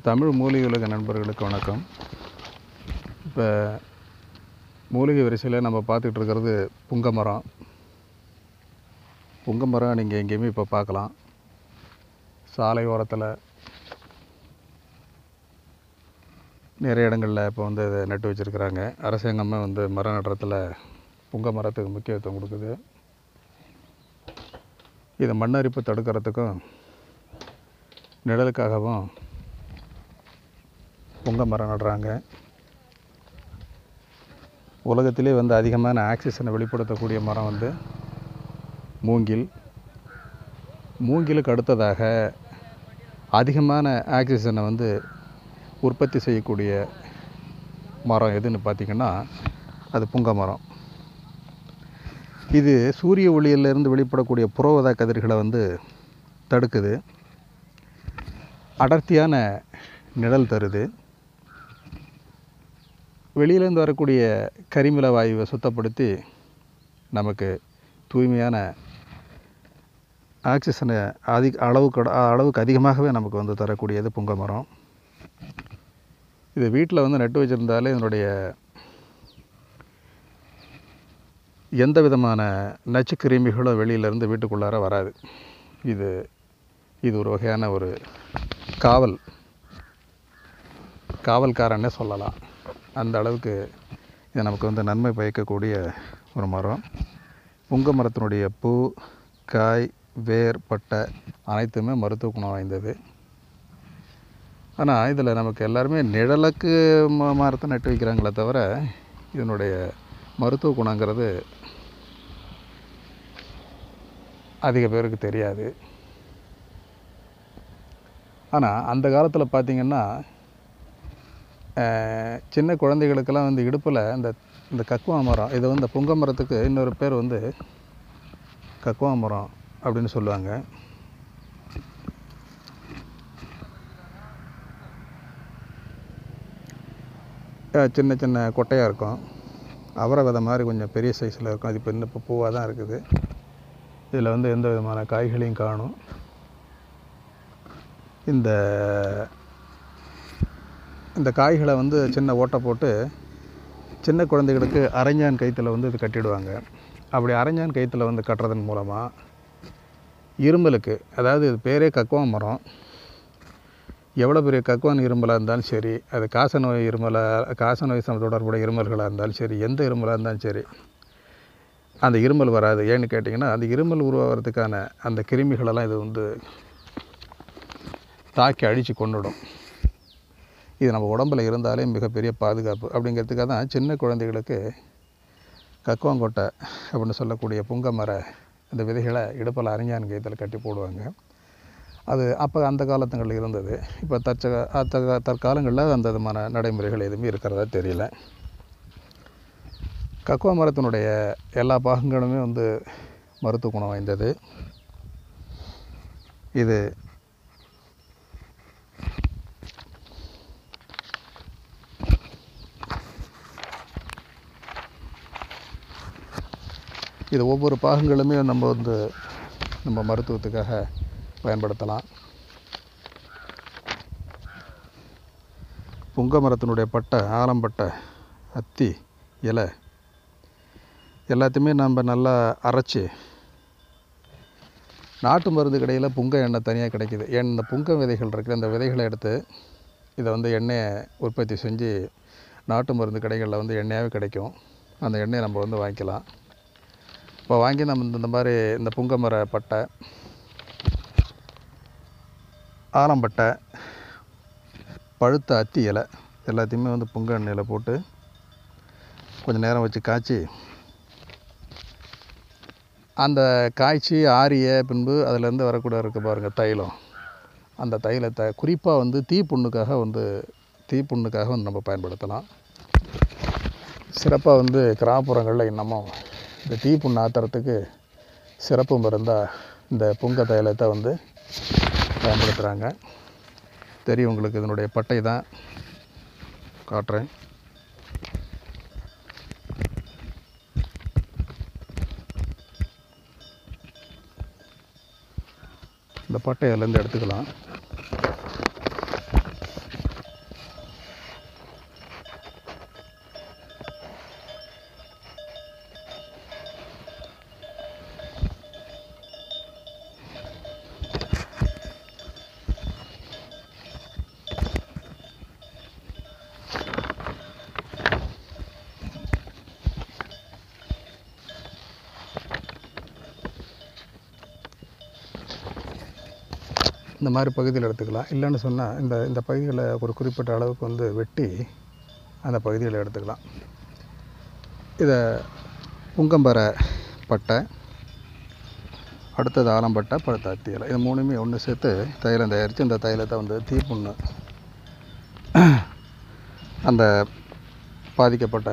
தமிழ் மூலிகை உலக நண்பர்களுக்கு வணக்கம். இப்போ மூலிகை வரிசையில் நம்ம பார்த்துக்கிட்டு இருக்கிறது புங்க மரம். புங்க மரம் நீங்கள் எங்கேயுமே இப்போ பார்க்கலாம். சாலை ஓரத்தில் நிறைய இடங்களில் இப்போ இதை நட்டு வச்சுருக்குறாங்க. அரசாங்கமே மரம் நடுறத்தில் புங்க மரத்துக்கு முக்கியத்துவம் கொடுக்குது. இதை மண்ணரிப்பு தடுக்கிறதுக்கும் நிழலுக்காகவும் புங்க மரம் நடுறாங்க. உலகத்திலே அதிகமான ஆக்சிஜனை வெளிப்படுத்தக்கூடிய மரம் மூங்கில். மூங்கிலுக்கு அடுத்ததாக அதிகமான ஆக்சிஜனை உற்பத்தி செய்யக்கூடிய மரம் எதுன்னு பார்த்திங்கன்னா அது புங்க மரம். இது சூரிய ஒளியிலிருந்து வெளிப்படக்கூடிய புறஊதா கதிர்களை தடுக்குது. அடர்த்தியான நிழல் தருது. வெளியிலேருந்து வரக்கூடிய கரிமல வாயுவை சுத்தப்படுத்தி நமக்கு தூய்மையான ஆக்சிஜனை அளவுக்கு அதிகமாகவே நமக்கு தரக்கூடியது புங்க மரம். இது வீட்டில் நட்டு வச்சுருந்தாலே இதனுடைய எந்த விதமான நச்சுக்கிருமிகளோ வெளியிலேருந்து வீட்டுக்குள்ளார வராது. இது ஒரு வகையான ஒரு காவல்காரன்னே சொல்லலாம். அந்த அளவுக்கு இது நமக்கு நன்மை பயக்கக்கூடிய ஒரு மரம். புங்க மரத்தினுடைய பூ, காய், வேர், பட்டை அனைத்துமே மருத்துவ குணம் வாய்ந்தது. ஆனால் இதில் நமக்கு எல்லாருமே நிழலுக்கு மரத்தை நட்டு வைக்கிறாங்களே தவிர இதனுடைய மருத்துவ குணங்கிறது அதிக பேருக்கு தெரியாது. ஆனால் அந்த காலத்தில் பார்த்திங்கன்னா சின்ன குழந்தைகளுக்கெல்லாம் இடுப்பில் இந்த கக்குவா மரம், இது இந்த புங்க மரத்துக்கு இன்னொரு பேர் கக்குவா மரம் அப்படின்னு சொல்லுவாங்க. சின்ன சின்ன கொட்டையாக இருக்கும். அவரை விதை மாதிரி கொஞ்சம் பெரிய சைஸில் இருக்கும். அது இப்போ பூவாக தான் இருக்குது. இதில் எந்த விதமான காய்களையும் காணும். இந்த காய்களை சின்ன ஓட்டை போட்டு சின்ன குழந்தைகளுக்கு அரைஞான் கயிற்றில் இது கட்டிடுவாங்க. அப்படி அரைஞான் கயிற்றில் கட்டுறதன் மூலமாக இருமலுக்கு, அதாவது இது பேரே கக்குவா மரம், எவ்வளோ பெரிய கக்குவான் இருமலாக இருந்தாலும் சரி, அது காசநோய் தொடர்புடைய இருமல்களாக இருந்தாலும் சரி, எந்த இருமலாக இருந்தாலும் சரி, அந்த இருமல் வராது. ஏன்னு கேட்டிங்கன்னா அந்த இருமல் உருவாகிறதுக்கான அந்த கிருமிகளெல்லாம் இது தாக்கி அழித்து கொண்டுடும். இது நம்ம உடம்பில் இருந்தாலே மிகப்பெரிய பாதுகாப்பு. அப்படிங்கிறதுக்காக தான் சின்ன குழந்தைகளுக்கு கக்குவாங்கொட்டை அப்படின்னு சொல்லக்கூடிய புங்க மர இந்த விதைகளை இடுப்பில் அரைஞான் கயிற்றில் கட்டி போடுவாங்க. அது அப்போ அந்த காலத்துங்களில் இருந்தது. இப்போ தற்காலங்களில் அந்த விதமான நடைமுறைகள் எதுவுமே இருக்கிறதா தெரியல. கக்குவா மரத்தினுடைய எல்லா பாகங்களுமே மருத்துவ குணம் வாய்ந்தது. இது ஒவ்வொரு பாகங்களுமே நம்ம மருத்துவத்துக்காக பயன்படுத்தலாம். புங்க மரத்தினுடைய பட்டை, ஆலம்பட்டை, அத்தி, இலை எல்லாத்தையுமே நம்ம நல்லா அரைச்சி, நாட்டு மருந்து கடையில் புங்க எண்ணெய் தனியாக கிடைக்கிது. இந்த புங்க விதைகள் இருக்குது, அந்த விதைகளை எடுத்து இதை எண்ணெயை உற்பத்தி செஞ்சு நாட்டு மருந்து கடைகளில் எண்ணெயாகவே கிடைக்கும். அந்த எண்ணெயை நம்ம வாங்கிக்கலாம். இப்போ வாங்கி நம்ம இந்த மாதிரி இந்த புங்க மர பட்டை, ஆலம்பட்டை, பழுத்த அத்தி இலை எல்லாத்தையுமே புங்க எண்ணெயில் போட்டு கொஞ்சம் நேரம் வச்சு காய்ச்சி, அந்த காய்ச்சி ஆறிய பின்பு அதிலேருந்து வரக்கூட இருக்குது பாருங்கள் தைலம், அந்த தைலத்தை குறிப்பாக தீப்புண்ணுக்காக நம்ம பயன்படுத்தலாம். சிறப்பாக கிராமப்புறங்களில் இன்னமும் இந்த தீப்புண்ணு ஆத்துறதுக்கு சிறப்பு மருந்தாக இந்த புங்க தைலத்தை பயன்படுத்துகிறாங்க. தெரியும் உங்களுக்கு. இதனுடைய பட்டை தான் காட்டுறேன். இந்த பட்டை அதுலேருந்து எடுத்துக்கலாம். இந்த மாதிரி பகுதியில் எடுத்துக்கலாம். இல்லைன்னு சொன்னால் இந்த பகுதிகளை ஒரு குறிப்பிட்ட அளவுக்கு வந்து வெட்டி அந்த பகுதியில் எடுத்துக்கலாம். இதை புங்கம்பரை பட்டை, அடுத்தது ஆலம்பட்டை, பழுத்த அத்தி இலை, இது மூணுமே ஒன்று சேர்த்து தைலம் தயாரித்து இந்த தைலத்தை வந்து தீப்புண்ணு அந்த பாதிக்கப்பட்ட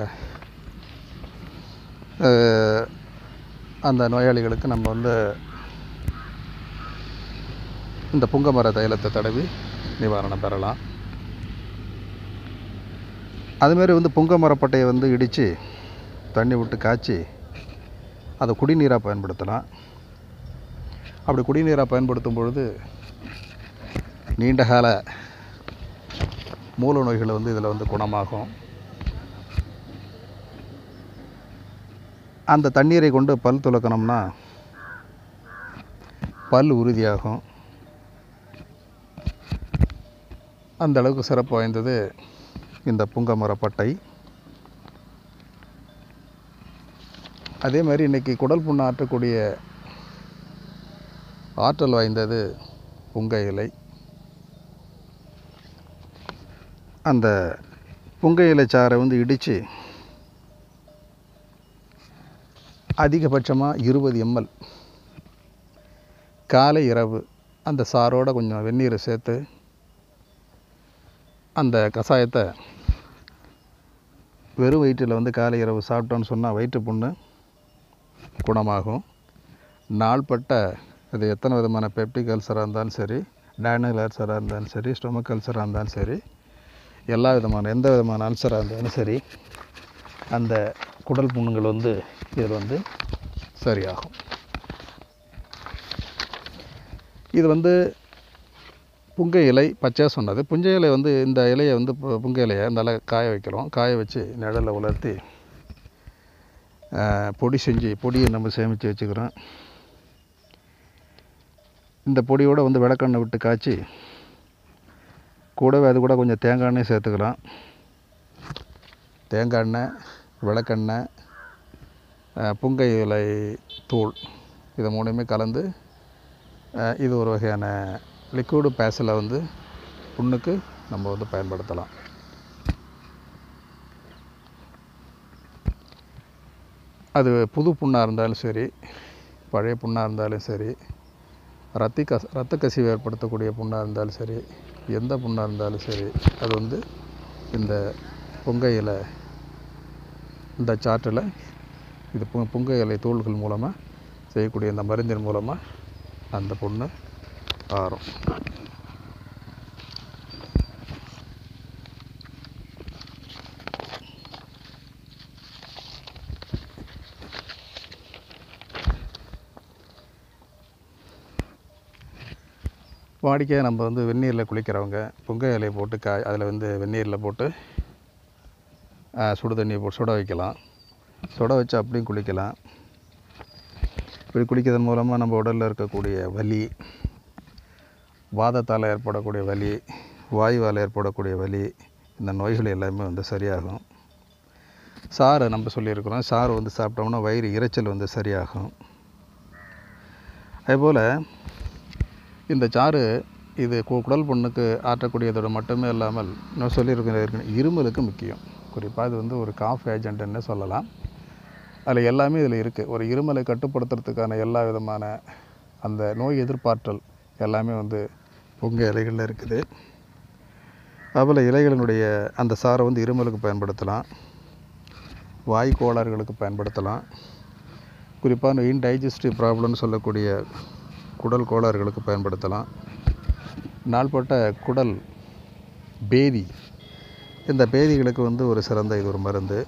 அந்த நோயாளிகளுக்கு நம்ம வந்து இந்த புங்கமர தைலத்தை தடவி நிவாரணம் பெறலாம். அதுமாரி வந்து புங்கமரப்பட்டையை வந்து இடித்து தண்ணி விட்டு காய்ச்சி அதை குடிநீராக பயன்படுத்தலாம். அப்படி குடிநீராக பயன்படுத்தும் பொழுது நீண்டகால மூல நோய்கள் வந்து இதில் வந்து குணமாகும். அந்த தண்ணீரை கொண்டு பல் துலக்கணும்னா பல் உறுதியாகும். அந்த அளவுக்கு சிறப்பு வாய்ந்தது இந்த புங்கமரப்பட்டை. அதே மாதிரி இன்றைக்கி குடல் புண்ணை ஆற்றக்கூடிய ஆற்றல் வாய்ந்தது புங்கை இலை. அந்த புங்கை இலை சாறை வந்து இடித்து அதிகபட்சமாக 20 ml காலை இரவு அந்த சாரோட கொஞ்சம் வெந்நீரை சேர்த்து அந்த கஷாயத்தை வெறும் வயிற்றில் வந்து காலை இரவு சாப்பிட்டோன்னு சொன்னால் வயிற்று புண்ணு குணமாகும். நாள்பட்ட அது எத்தனை விதமான பெப்டிக் அல்சராக இருந்தாலும் சரி, டயனல் அல்சராக இருந்தாலும் சரி, ஸ்டொமக் அல்சராக இருந்தாலும் சரி, எல்லா விதமான எந்த விதமான அல்சராக இருந்தாலும் சரி, அந்த குடல் புண்ணுங்கள் வந்து இதில் வந்து சரியாகும். இது வந்து புங்கை இலை பச்சையாக சொன்னது. புஞ்சை இலை வந்து இந்த இலையை வந்து புங்கை இலையை நல்லா காய வைக்கிறோம். காய வச்சு நிழலில் உலர்த்தி பொடி செஞ்சு பொடியை நம்ம சேமித்து வச்சுக்கிறோம். இந்த பொடியோடு வந்து விளக்கெண்ணெய் விட்டு காய்ச்சி கூடவே அது கூட கொஞ்சம் தேங்காய் எண்ணெய் சேர்த்துக்கலாம். தேங்காய் எண்ணெய், விளக்கெண்ணெய், புங்கை இலை தூள், இதை மூணுமே கலந்து இது ஒரு வகையான லிக்விடு பேஸில் வந்து புண்ணுக்கு நம்ம வந்து பயன்படுத்தலாம். அது புது புண்ணாக இருந்தாலும் சரி, பழைய புண்ணாக இருந்தாலும் சரி, இரத்த கசிவு ஏற்படுத்தக்கூடிய புண்ணாக இருந்தாலும் சரி, எந்த புண்ணாக இருந்தாலும் சரி, அது வந்து இந்த புங்கை இலை இந்த சாற்றில் இது புங்கை இலை தூள்கள் மூலமாக செய்யக்கூடிய இந்த மருந்தின் மூலமாக அந்த புண்ணு ஆறும். வாடிக்கையாக நம்ம வந்து வெந்நீரில் குளிக்கிறவங்க புங்கை இலையை போட்டு அதில் வந்து வெந்நீரில் போட்டு சுடு தண்ணியை போட்டு சுட வைக்கலாம். சுட வச்சு அப்படியும் குளிக்கலாம். இப்படி குளிக்கிறதன் மூலமாக நம்ம உடலில் இருக்கக்கூடிய வலி, வாதத்தால் ஏற்படக்கூடிய வலி, வாயுவால் ஏற்படக்கூடிய வலி, இந்த நோய்கள் எல்லாமே வந்து சரியாகும். சாறு நம்ம சொல்லியிருக்கிறோம், சாறு வந்து சாப்பிட்டோம்னா வயிறு இரைச்சல் வந்து சரியாகும். அதுபோல் இந்த சாறு இது குடல் புண்ணுக்கு ஆற்றக்கூடியதோடு மட்டுமே இல்லாமல் நான் சொல்லியிருக்கிற இருமலுக்கு முக்கியம். குறிப்பாக இது வந்து ஒரு காஃப் ஏஜென்ட்னு சொல்லலாம். அதில் எல்லாமே இதில் இருக்குது. ஒரு இருமலை கட்டுப்படுத்துறதுக்கான எல்லா விதமான அந்த நோய் எதிர்ப்பாற்றல் எல்லாமே வந்து புங்கை இலைகளில் இருக்குது. அதுபோல் இலைகளினுடைய அந்த சாறை வந்து இருமலுக்கு பயன்படுத்தலாம், வாய் கோளாறுகளுக்கு பயன்படுத்தலாம். குறிப்பாக இன்டைஜஸ்டிவ் ப்ராப்ளம்னு சொல்லக்கூடிய குடல் கோளாறுகளுக்கு பயன்படுத்தலாம். நாள்பட்ட குடல் பேதி, இந்த பேதிகளுக்கு வந்து ஒரு சிறந்த இது ஒரு மருந்து.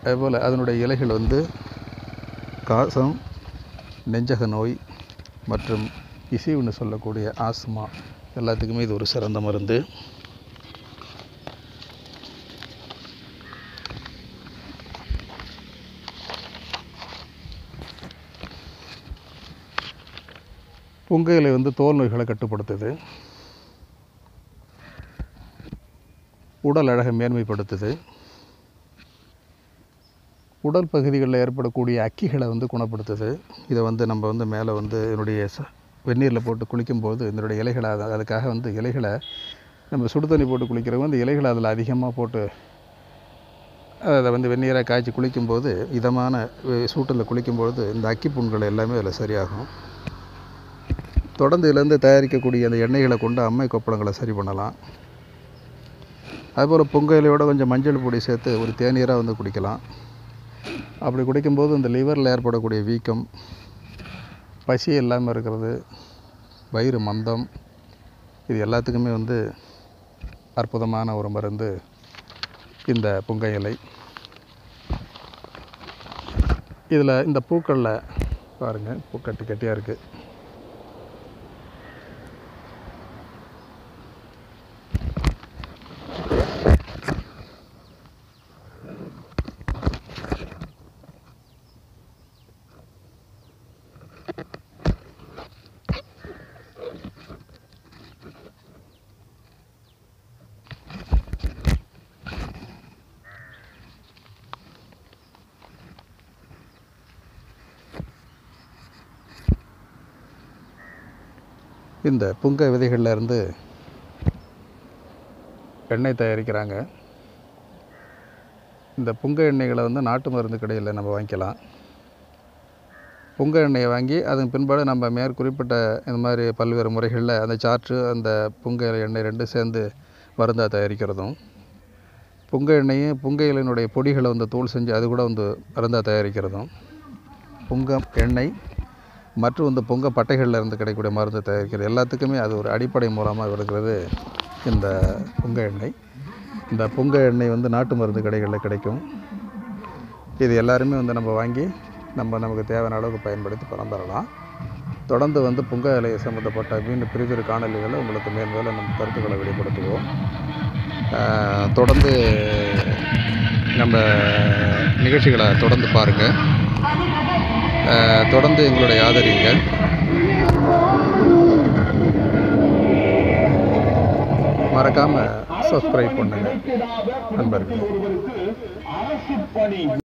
அதுபோல் அதனுடைய இலைகள் வந்து காசம், நெஞ்சக நோய் மற்றும் இசைவுன்னு சொல்லக்கூடிய ஆஸ்மா எல்லாத்துக்குமே இது ஒரு சிறந்த மருந்து. புங்கை இலை வந்து தோல் நோய்களை கட்டுப்படுத்துது, உடல் அழகை மேன்மைப்படுத்துது, உடல் பகுதிகளில் ஏற்படக்கூடிய அக்கிகளை வந்து குணப்படுத்துது. இதை வந்து நம்ம வந்து மேலே வந்து என்னுடைய வெந்நீரில் போட்டு குளிக்கும்போது இதனுடைய இலைகளை அதுக்காக வந்து இலைகளை நம்ம சுடு தண்ணி போட்டு குளிக்கிறவங்க அந்த இலைகளை அதில் அதிகமாக போட்டு அதை வந்து வெந்நீராக காய்ச்சி குளிக்கும்போது இதமான சூட்டில் குளிக்கும்போது இந்த அக்கிப்புண்கள் எல்லாமே அதில் சரியாகும். தொடர்ந்து இதிலேருந்து தயாரிக்கக்கூடிய அந்த எண்ணெய்களை கொண்டு அம்மை கொப்பளங்களை சரி பண்ணலாம். அதுபோல் புங்க இலையோட கொஞ்சம் மஞ்சள் பொடி சேர்த்து ஒரு தேநீராக வந்து குடிக்கலாம். அப்படி குடிக்கும்போது இந்த லிவரில் ஏற்படக்கூடிய வீக்கம், பசி இல்லாமல் இருக்கிறது, வயிறு மந்தம், இது எல்லாத்துக்குமே வந்து அற்புதமான ஒரு மருந்து இந்த புங்க இலை. இதில் இந்த பூக்களில் பாருங்கள், பூ கட்டி கட்டியாக இருக்குது. இந்த புங்க விதைகளில் இருந்து எண்ணெய் தயாரிக்கிறாங்க. இந்த புங்க எண்ணெய்களை வந்து நாட்டு மருந்து கடையில் நம்ம வாங்கிக்கலாம். புங்க எண்ணெயை வாங்கி அதன் பின்பாடு நம்ம மேற்குறிப்பிட்ட இந்த மாதிரி பல்வேறு முறைகளில் அந்த சாற்று அந்த புங்க எண்ணெய் ரெண்டும் சேர்ந்து மருந்தாக தயாரிக்கிறதும், புங்க எண்ணெயும் புங்க இலையினுடைய பொடிகளை வந்து தூள் செஞ்சு அது கூட வந்து மருந்தாக தயாரிக்கிறதும், புங்க எண்ணெய் மற்றும் இந்த புங்க பட்டைகளில் இருந்து கிடைக்கக்கூடிய மருந்து தயாரிக்கிறது எல்லாத்துக்குமே அது ஒரு அடிப்படை மூலமாக இருக்கிறது இந்த புங்க எண்ணெய். இந்த புங்க எண்ணெய் வந்து நாட்டு மருந்து கடைகளில் கிடைக்கும். இது எல்லாருமே வந்து நம்ம வாங்கி நமக்கு தேவையான அளவுக்கு பயன்படுத்தி பலம் பெறலாம். தொடர்ந்து வந்து புங்க இலையை சம்மந்தப்பட்ட மீண்டும் பிரிதிரு காணொலிகளை உங்களுக்கு மேலும் நம்ம கருத்துக்களை வெளிப்படுத்துவோம். தொடர்ந்து நம்ம நிகழ்ச்சிகளை தொடர்ந்து பாருங்கள். தொடர்ந்து எங்களுடைய ஆதரிங்க. மறக்காமல் சப்ஸ்கிரைப் பண்ணுங்கள் நண்பர்கள்.